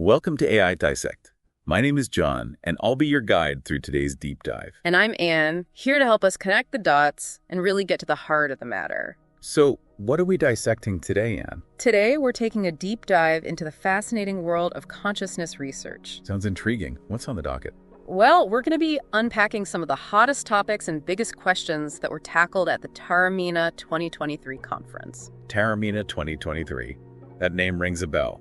Welcome to AI Dissect. My name is John, and I'll be your guide through today's deep dive. And I'm Anne, here to help us connect the dots and really get to the heart of the matter. So, what are we dissecting today, Anne? Today, we're taking a deep dive into the fascinating world of consciousness research. Sounds intriguing. What's on the docket? Well, we're going to be unpacking some of the hottest topics and biggest questions that were tackled at the Taormina 2023 conference. Taormina 2023. That name rings a bell.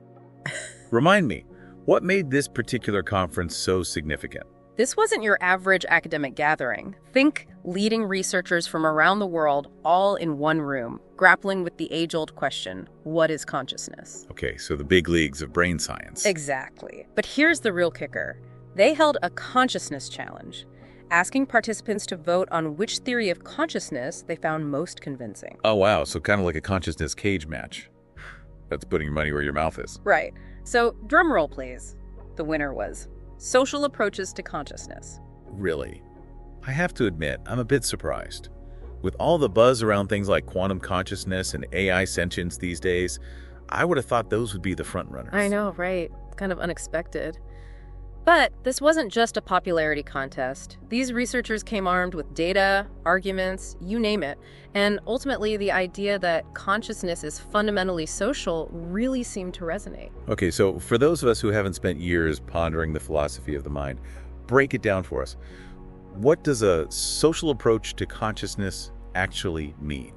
Remind me, what made this particular conference so significant? This wasn't your average academic gathering. Think leading researchers from around the world all in one room, grappling with the age-old question, what is consciousness? Okay, so the big leagues of brain science. Exactly. But here's the real kicker. They held a consciousness challenge, asking participants to vote on which theory of consciousness they found most convincing. Oh, wow, so kind of like a consciousness cage match. That's putting your money where your mouth is. Right. So, drum roll, please. The winner was Social Approaches to Consciousness. Really? I have to admit, I'm a bit surprised. With all the buzz around things like quantum consciousness and AI sentience these days, I would have thought those would be the front runners. I know, right? Kind of unexpected. But this wasn't just a popularity contest. These researchers came armed with data, arguments, you name it, and ultimately the idea that consciousness is fundamentally social really seemed to resonate. Okay, so for those of us who haven't spent years pondering the philosophy of the mind, break it down for us. What does a social approach to consciousness actually mean?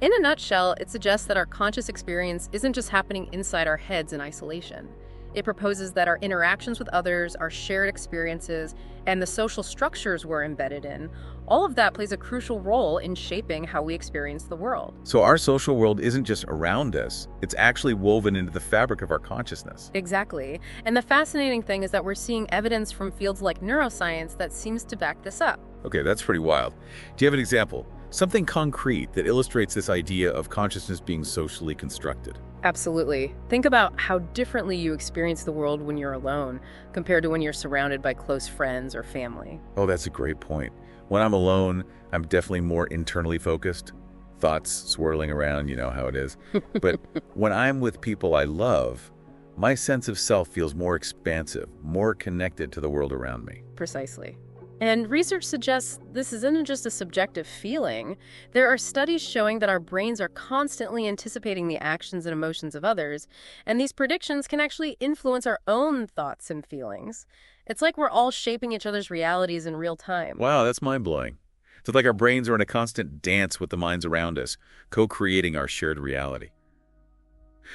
In a nutshell, it suggests that our conscious experience isn't just happening inside our heads in isolation. It proposes that our interactions with others, our shared experiences, and the social structures we're embedded in, all of that plays a crucial role in shaping how we experience the world. So our social world isn't just around us, it's actually woven into the fabric of our consciousness. Exactly. And the fascinating thing is that we're seeing evidence from fields like neuroscience that seems to back this up. Okay, that's pretty wild. Do you have an example? Something concrete that illustrates this idea of consciousness being socially constructed? Absolutely. Think about how differently you experience the world when you're alone compared to when you're surrounded by close friends or family. Oh, that's a great point. When I'm alone, I'm definitely more internally focused. Thoughts swirling around, you know how it is. But when I'm with people I love, my sense of self feels more expansive, more connected to the world around me. Precisely. And research suggests this isn't just a subjective feeling. There are studies showing that our brains are constantly anticipating the actions and emotions of others, and these predictions can actually influence our own thoughts and feelings. It's like we're all shaping each other's realities in real time. Wow, that's mind-blowing. It's like our brains are in a constant dance with the minds around us, co-creating our shared reality.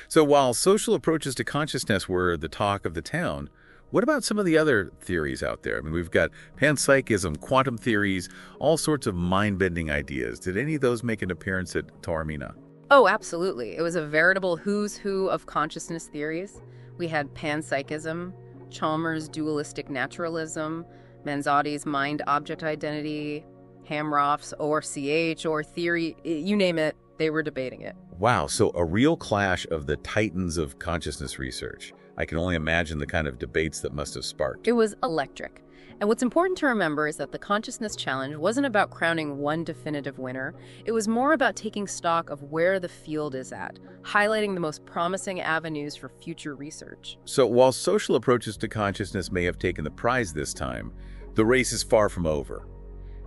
So while social approaches to consciousness were the talk of the town, what about some of the other theories out there? I mean, we've got panpsychism, quantum theories, all sorts of mind-bending ideas. Did any of those make an appearance at Taormina? Oh, absolutely. It was a veritable who's who of consciousness theories. We had panpsychism, Chalmers' dualistic naturalism, Manzotti's mind-object identity, Hamroff's ORCH or theory, you name it, they were debating it. Wow, so a real clash of the titans of consciousness research. I can only imagine the kind of debates that must have sparked. It was electric. And what's important to remember is that the Consciousness Challenge wasn't about crowning one definitive winner. It was more about taking stock of where the field is at, highlighting the most promising avenues for future research. So while social approaches to consciousness may have taken the prize this time, the race is far from over.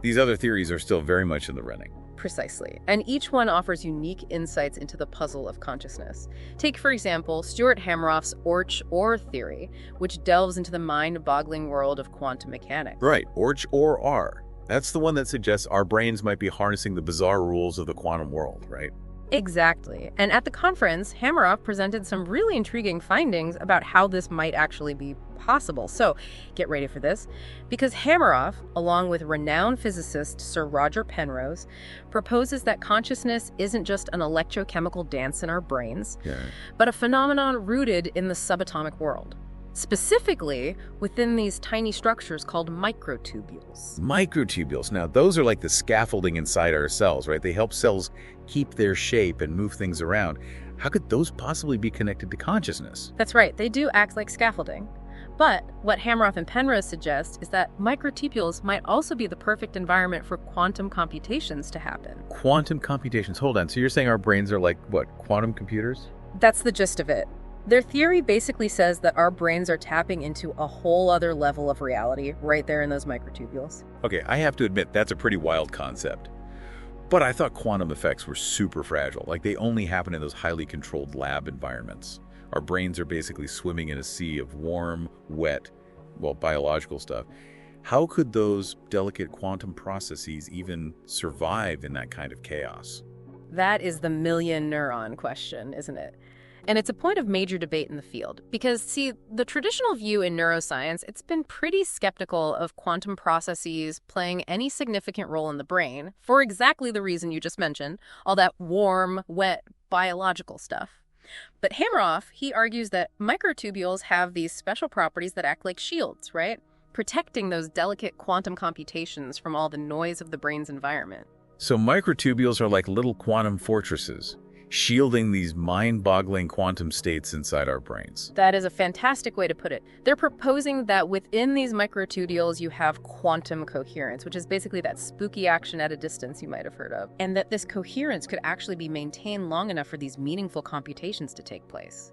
These other theories are still very much in the running. Precisely. And each one offers unique insights into the puzzle of consciousness. Take, for example, Stuart Hamroff's ORCH-OR theory, which delves into the mind-boggling world of quantum mechanics. Right, ORCH-OR. That's the one that suggests our brains might be harnessing the bizarre rules of the quantum world, right? Exactly. And at the conference, Hamroff presented some really intriguing findings about how this might actually be possible. So get ready for this, because Hamroff, along with renowned physicist Sir Roger Penrose, proposes that consciousness isn't just an electrochemical dance in our brains, but a phenomenon rooted in the subatomic world. Specifically within these tiny structures called microtubules. Microtubules. Now, those are like the scaffolding inside our cells, right? They help cells keep their shape and move things around. How could those possibly be connected to consciousness? That's right. They do act like scaffolding. But what Hamroff and Penrose suggest is that microtubules might also be the perfect environment for quantum computations to happen. Quantum computations. Hold on. So you're saying our brains are like, what, quantum computers? That's the gist of it. Their theory basically says that our brains are tapping into a whole other level of reality right there in those microtubules. Okay, I have to admit, that's a pretty wild concept. But I thought quantum effects were super fragile, like they only happen in those highly controlled lab environments. Our brains are basically swimming in a sea of warm, wet, well, biological stuff. How could those delicate quantum processes even survive in that kind of chaos? That is the million neuron question, isn't it? And it's a point of major debate in the field because, see, the traditional view in neuroscience, it's been pretty skeptical of quantum processes playing any significant role in the brain for exactly the reason you just mentioned, all that warm, wet, biological stuff. But Hameroff, he argues that microtubules have these special properties that act like shields, right? Protecting those delicate quantum computations from all the noise of the brain's environment. So microtubules are like little quantum fortresses, shielding these mind-boggling quantum states inside our brains. That is a fantastic way to put it. They're proposing that within these microtubules you have quantum coherence, which is basically that spooky action at a distance you might have heard of, and that this coherence could actually be maintained long enough for these meaningful computations to take place.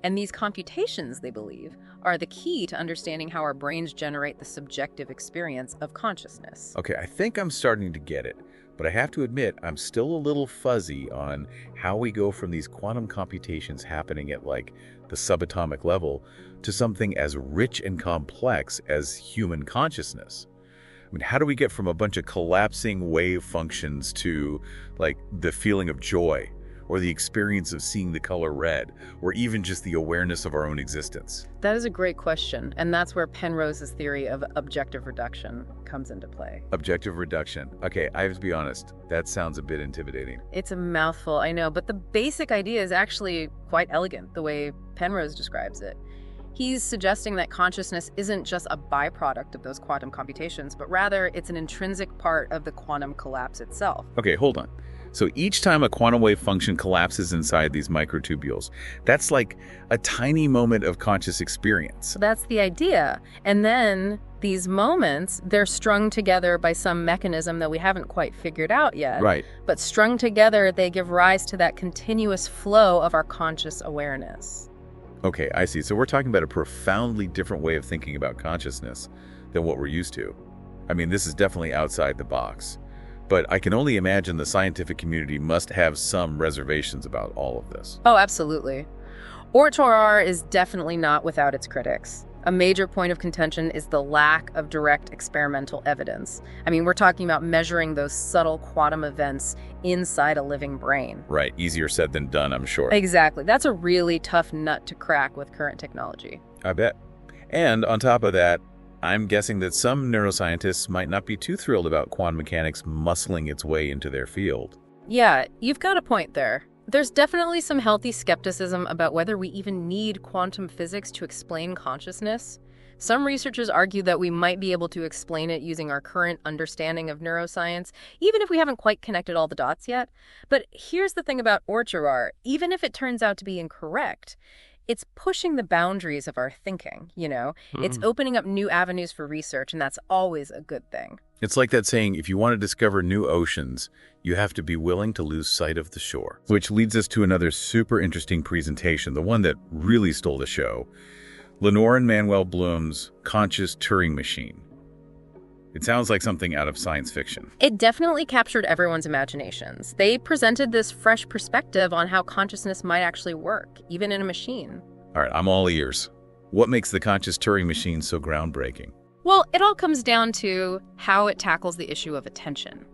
And these computations, they believe, are the key to understanding how our brains generate the subjective experience of consciousness. Okay, I think I'm starting to get it. But I have to admit, I'm still a little fuzzy on how we go from these quantum computations happening at like the subatomic level to something as rich and complex as human consciousness. I mean, how do we get from a bunch of collapsing wave functions to like the feeling of joy or the experience of seeing the color red or even just the awareness of our own existence? That is a great question, and that's where Penrose's theory of objective reduction comes into play. Objective reduction. Okay, I have to be honest, that sounds a bit intimidating. It's a mouthful, I know, but the basic idea is actually quite elegant, the way Penrose describes it. He's suggesting that consciousness isn't just a byproduct of those quantum computations, but rather it's an intrinsic part of the quantum collapse itself. Okay, hold on. So each time a quantum wave function collapses inside these microtubules, that's like a tiny moment of conscious experience. That's the idea. And then these moments, they're strung together by some mechanism that we haven't quite figured out yet. Right. But strung together, they give rise to that continuous flow of our conscious awareness. Okay, I see. So we're talking about a profoundly different way of thinking about consciousness than what we're used to. I mean, this is definitely outside the box. But I can only imagine the scientific community must have some reservations about all of this. Oh, absolutely. Ortorar is definitely not without its critics. A major point of contention is the lack of direct experimental evidence. I mean, we're talking about measuring those subtle quantum events inside a living brain. Right. Easier said than done, I'm sure. Exactly. That's a really tough nut to crack with current technology. I bet. And on top of that, I'm guessing that some neuroscientists might not be too thrilled about quantum mechanics muscling its way into their field. Yeah, you've got a point there. There's definitely some healthy skepticism about whether we even need quantum physics to explain consciousness. Some researchers argue that we might be able to explain it using our current understanding of neuroscience, even if we haven't quite connected all the dots yet. But here's the thing about Ortorar. Even if it turns out to be incorrect, it's pushing the boundaries of our thinking, you know? It's opening up new avenues for research, and that's always a good thing. It's like that saying, if you want to discover new oceans, you have to be willing to lose sight of the shore. Which leads us to another super interesting presentation, the one that really stole the show. Lenore and Manuel Bloom's conscious Turing machine. It sounds like something out of science fiction. It definitely captured everyone's imaginations. They presented this fresh perspective on how consciousness might actually work, even in a machine. All right, I'm all ears. What makes the conscious Turing machine so groundbreaking? Well, it all comes down to how it tackles the issue of attention.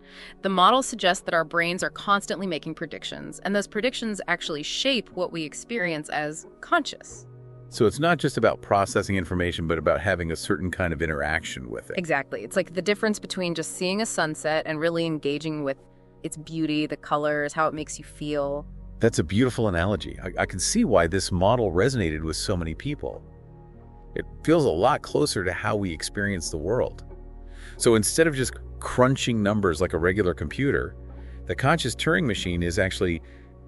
The model suggests that our brains are constantly making predictions, and those predictions actually shape what we experience as conscious. So it's not just about processing information, but about having a certain kind of interaction with it. Exactly. It's like the difference between just seeing a sunset and really engaging with its beauty, the colors, how it makes you feel. That's a beautiful analogy. I can see why this model resonated with so many people. It feels a lot closer to how we experience the world. So instead of just crunching numbers like a regular computer, the conscious Turing machine is actually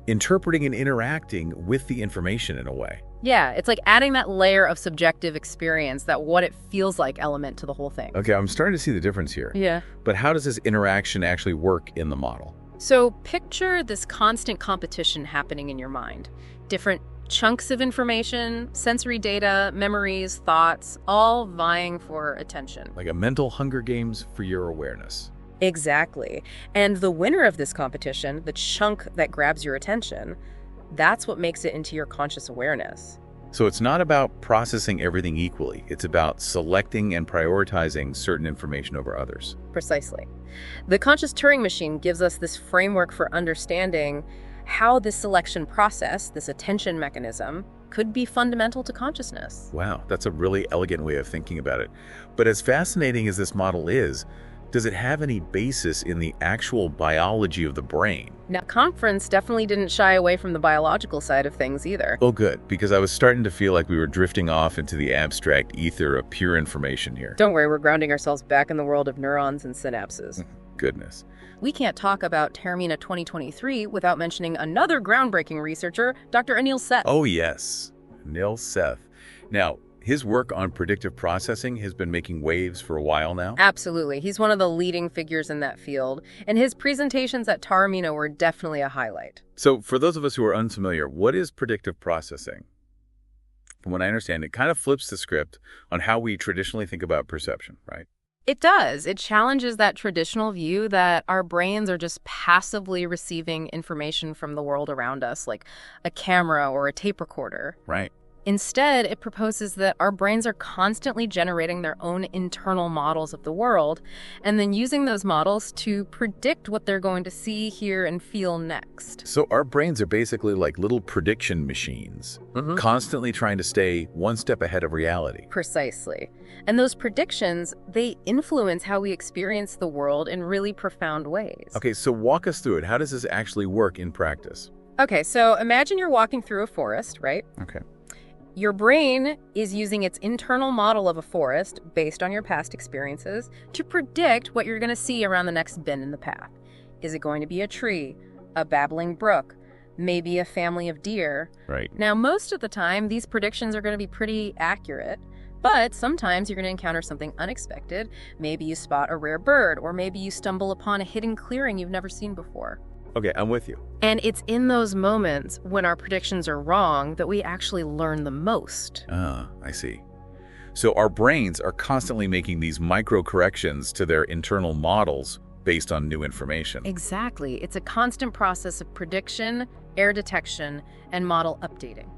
interpreting and interacting with the information in a way. Yeah, it's like adding that layer of subjective experience, that what it feels like element to the whole thing. Okay, I'm starting to see the difference here. Yeah. But how does this interaction actually work in the model? So picture this constant competition happening in your mind. Different Chunks of information, sensory data, memories, thoughts, all vying for attention. Like a mental Hunger Games for your awareness. Exactly. And the winner of this competition, the chunk that grabs your attention, that's what makes it into your conscious awareness. So it's not about processing everything equally. It's about selecting and prioritizing certain information over others. Precisely. The conscious Turing machine gives us this framework for understanding how this selection process, this attention mechanism, could be fundamental to consciousness. Wow, that's a really elegant way of thinking about it. But as fascinating as this model is, does it have any basis in the actual biology of the brain? Now, conference definitely didn't shy away from the biological side of things either. Oh, good, because I was starting to feel like we were drifting off into the abstract ether of pure information here. Don't worry, we're grounding ourselves back in the world of neurons and synapses. Goodness. We can't talk about Taormina 2023 without mentioning another groundbreaking researcher, Dr. Anil Seth. Oh, yes, Anil Seth. Now, his work on predictive processing has been making waves for a while now. Absolutely. He's one of the leading figures in that field, and his presentations at Taormina were definitely a highlight. So for those of us who are unfamiliar, what is predictive processing? From what I understand, it kind of flips the script on how we traditionally think about perception, right? It does. It challenges that traditional view that our brains are just passively receiving information from the world around us, like a camera or a tape recorder. Right. Instead, it proposes that our brains are constantly generating their own internal models of the world, and then using those models to predict what they're going to see, hear, and feel next. So our brains are basically like little prediction machines, constantly trying to stay one step ahead of reality. Precisely. And those predictions, they influence how we experience the world in really profound ways. Okay, so walk us through it. How does this actually work in practice? Okay, so imagine you're walking through a forest, right? Okay. Your brain is using its internal model of a forest, based on your past experiences, to predict what you're going to see around the next bend in the path. Is it going to be a tree, a babbling brook, maybe a family of deer? Right. Now, most of the time, these predictions are going to be pretty accurate, but sometimes you're going to encounter something unexpected. Maybe you spot a rare bird, or maybe you stumble upon a hidden clearing you've never seen before. Okay, I'm with you. And it's in those moments when our predictions are wrong that we actually learn the most. Ah, I see. So our brains are constantly making these micro corrections to their internal models based on new information. Exactly. It's a constant process of prediction, error detection, and model updating.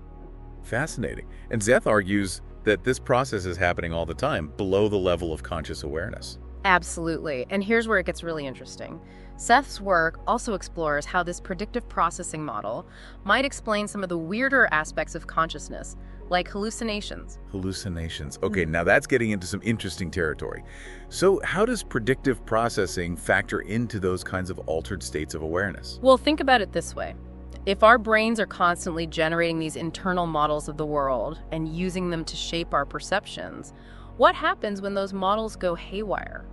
Fascinating. And Seth argues that this process is happening all the time below the level of conscious awareness. Absolutely. And here's where it gets really interesting. Seth's work also explores how this predictive processing model might explain some of the weirder aspects of consciousness, like hallucinations. Hallucinations. Okay, now that's getting into some interesting territory. So how does predictive processing factor into those kinds of altered states of awareness? Well, think about it this way. If our brains are constantly generating these internal models of the world and using them to shape our perceptions, what happens when those models go haywire?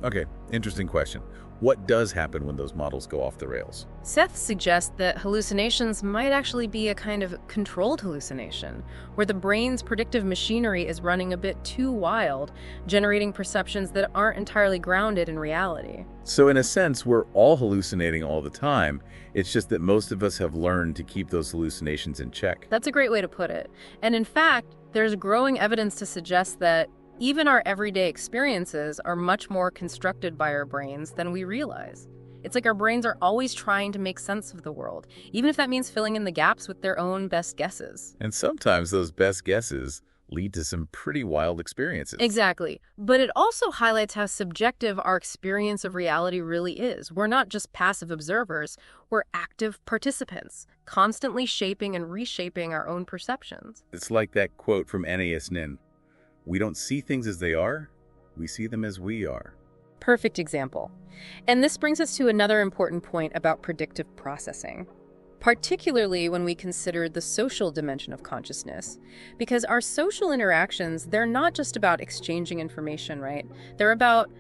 Okay, interesting question. What does happen when those models go off the rails? Seth suggests that hallucinations might actually be a kind of controlled hallucination, where the brain's predictive machinery is running a bit too wild, generating perceptions that aren't entirely grounded in reality. So in a sense, we're all hallucinating all the time. It's just that most of us have learned to keep those hallucinations in check. That's a great way to put it. And in fact, there's growing evidence to suggest that even our everyday experiences are much more constructed by our brains than we realize. It's like our brains are always trying to make sense of the world, even if that means filling in the gaps with their own best guesses. And sometimes those best guesses lead to some pretty wild experiences. Exactly. But it also highlights how subjective our experience of reality really is. We're not just passive observers, we're active participants, constantly shaping and reshaping our own perceptions. It's like that quote from Anais Nin. We don't see things as they are, we see them as we are. Perfect example. And this brings us to another important point about predictive processing, particularly when we consider the social dimension of consciousness. Because our social interactions, they're not just about exchanging information, right? They're about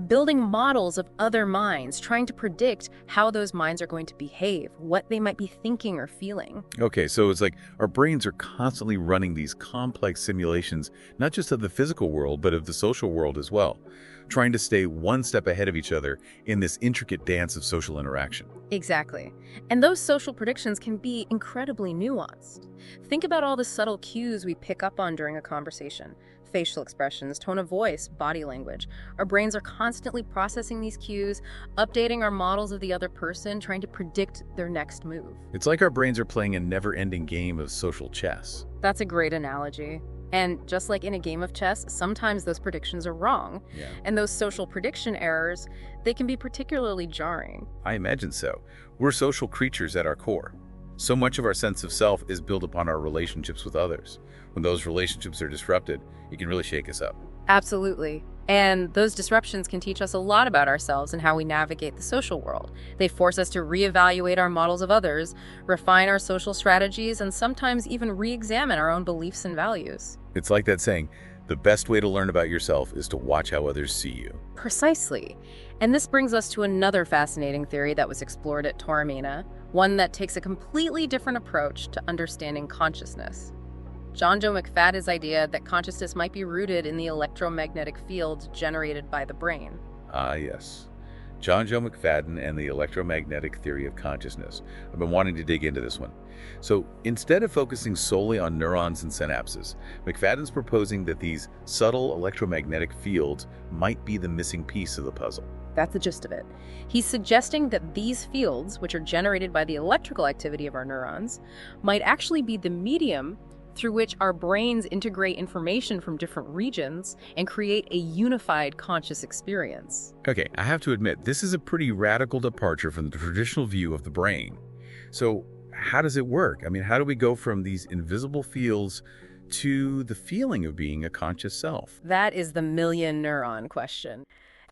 building models of other minds, trying to predict how those minds are going to behave, what they might be thinking or feeling. Okay, so it's like our brains are constantly running these complex simulations, not just of the physical world, but of the social world as well, trying to stay one step ahead of each other in this intricate dance of social interaction. Exactly. And those social predictions can be incredibly nuanced. Think about all the subtle cues we pick up on during a conversation. Facial expressions, tone of voice, body language. Our brains are constantly processing these cues, updating our models of the other person, trying to predict their next move. It's like our brains are playing a never-ending game of social chess. That's a great analogy. And just like in a game of chess, sometimes those predictions are wrong. Yeah. And those social prediction errors, they can be particularly jarring. I imagine so. We're social creatures at our core. So much of our sense of self is built upon our relationships with others. When those relationships are disrupted, it can really shake us up. Absolutely. And those disruptions can teach us a lot about ourselves and how we navigate the social world. They force us to reevaluate our models of others, refine our social strategies, and sometimes even re-examine our own beliefs and values. It's like that saying, the best way to learn about yourself is to watch how others see you. Precisely. And this brings us to another fascinating theory that was explored at Taormina, one that takes a completely different approach to understanding consciousness. John Joe McFadden's idea that consciousness might be rooted in the electromagnetic fields generated by the brain. Ah, yes. John Joe McFadden and the electromagnetic theory of consciousness. I've been wanting to dig into this one. So instead of focusing solely on neurons and synapses, McFadden's proposing that these subtle electromagnetic fields might be the missing piece of the puzzle. That's the gist of it. He's suggesting that these fields, which are generated by the electrical activity of our neurons, might actually be the medium through which our brains integrate information from different regions and create a unified conscious experience. Okay, I have to admit, this is a pretty radical departure from the traditional view of the brain. So how does it work? I mean, how do we go from these invisible fields to the feeling of being a conscious self? That is the million neuron question.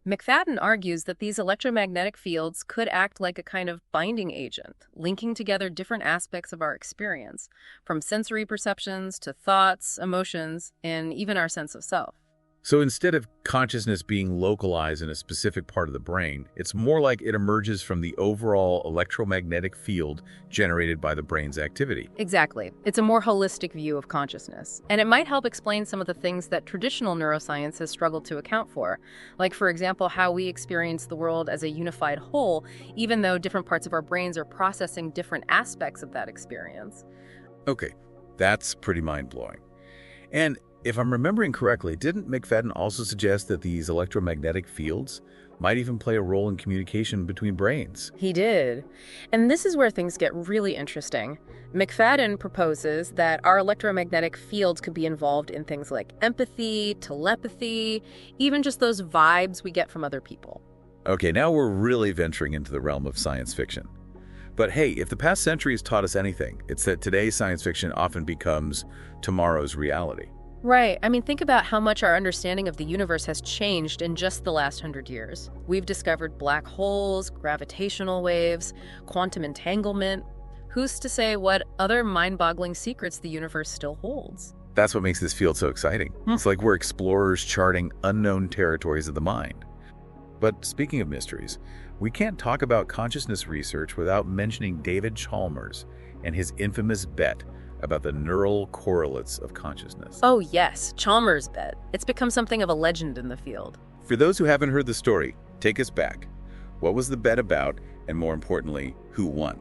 McFadden argues that these electromagnetic fields could act like a kind of binding agent, linking together different aspects of our experience, from sensory perceptions to thoughts, emotions, and even our sense of self. So instead of consciousness being localized in a specific part of the brain, it's more like it emerges from the overall electromagnetic field generated by the brain's activity. Exactly. It's a more holistic view of consciousness. And it might help explain some of the things that traditional neuroscience has struggled to account for. Like, for example, how we experience the world as a unified whole, even though different parts of our brains are processing different aspects of that experience. Okay, that's pretty mind-blowing. And if I'm remembering correctly, didn't McFadden also suggest that these electromagnetic fields might even play a role in communication between brains? He did. And this is where things get really interesting. McFadden proposes that our electromagnetic fields could be involved in things like empathy, telepathy, even just those vibes we get from other people. Okay, now we're really venturing into the realm of science fiction. But hey, if the past century has taught us anything, it's that today's science fiction often becomes tomorrow's reality. Right. I mean, think about how much our understanding of the universe has changed in just the last 100 years. We've discovered black holes, gravitational waves, quantum entanglement. Who's to say what other mind-boggling secrets the universe still holds? That's what makes this field so exciting. It's like we're explorers charting unknown territories of the mind. But speaking of mysteries, we can't talk about consciousness research without mentioning David Chalmers and his infamous bet about the neural correlates of consciousness. Oh yes, Chalmers' bet. It's become something of a legend in the field. For those who haven't heard the story, take us back. What was the bet about, and more importantly, who won?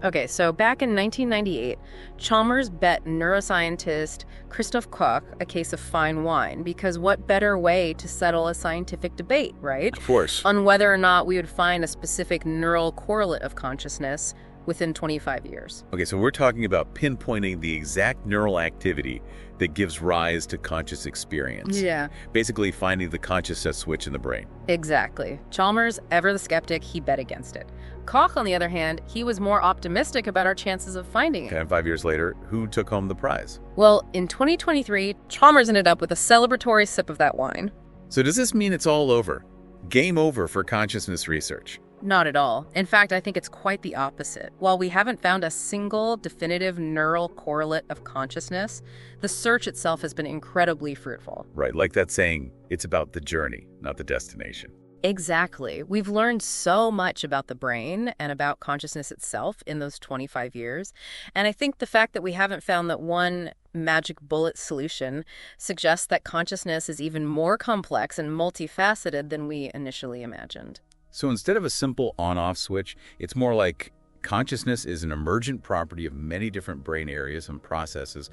Okay, so back in 1998, Chalmers bet neuroscientist Christoph Koch a case of fine wine, because what better way to settle a scientific debate, right? Of course. On whether or not we would find a specific neural correlate of consciousness within 25 years. Okay, so we're talking about pinpointing the exact neural activity that gives rise to conscious experience. Yeah. Basically finding the consciousness switch in the brain. Exactly. Chalmers, ever the skeptic, he bet against it. Koch, on the other hand, he was more optimistic about our chances of finding it. And 5 years later, who took home the prize? Well, in 2023, Chalmers ended up with a celebratory sip of that wine. So does this mean it's all over? Game over for consciousness research? Not at all. In fact, I think it's quite the opposite. While we haven't found a single definitive neural correlate of consciousness, the search itself has been incredibly fruitful. Right, like that saying, it's about the journey, not the destination. Exactly. We've learned so much about the brain and about consciousness itself in those 25 years. And I think the fact that we haven't found that one magic bullet solution suggests that consciousness is even more complex and multifaceted than we initially imagined. So instead of a simple on-off switch, it's more like consciousness is an emergent property of many different brain areas and processes,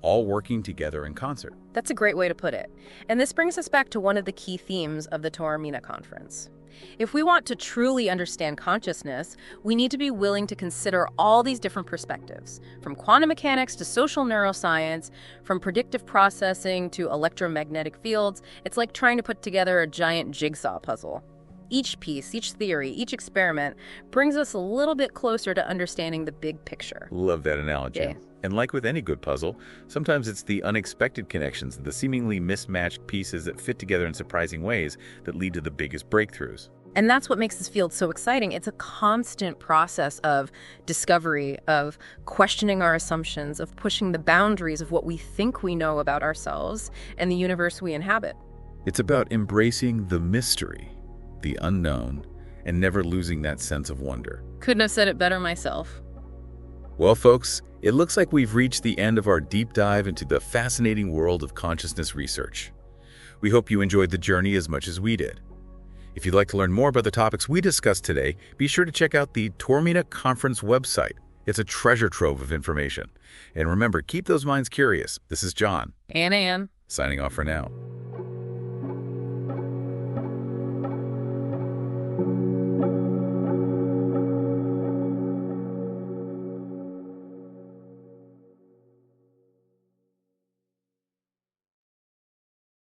all working together in concert. That's a great way to put it. And this brings us back to one of the key themes of the Taormina conference. If we want to truly understand consciousness, we need to be willing to consider all these different perspectives, from quantum mechanics to social neuroscience, from predictive processing to electromagnetic fields. It's like trying to put together a giant jigsaw puzzle. Each piece, each theory, each experiment brings us a little bit closer to understanding the big picture. Love that analogy. Yeah. And like with any good puzzle, sometimes it's the unexpected connections, the seemingly mismatched pieces that fit together in surprising ways that lead to the biggest breakthroughs. And that's what makes this field so exciting. It's a constant process of discovery, of questioning our assumptions, of pushing the boundaries of what we think we know about ourselves and the universe we inhabit. It's about embracing the mystery, the unknown, and never losing that sense of wonder. Couldn't have said it better myself. Well, folks, it looks like we've reached the end of our deep dive into the fascinating world of consciousness research. We hope you enjoyed the journey as much as we did. If you'd like to learn more about the topics we discussed today, be sure to check out the Taormina Conference website. It's a treasure trove of information. And remember, keep those minds curious. This is John. And Anne. Signing off for now.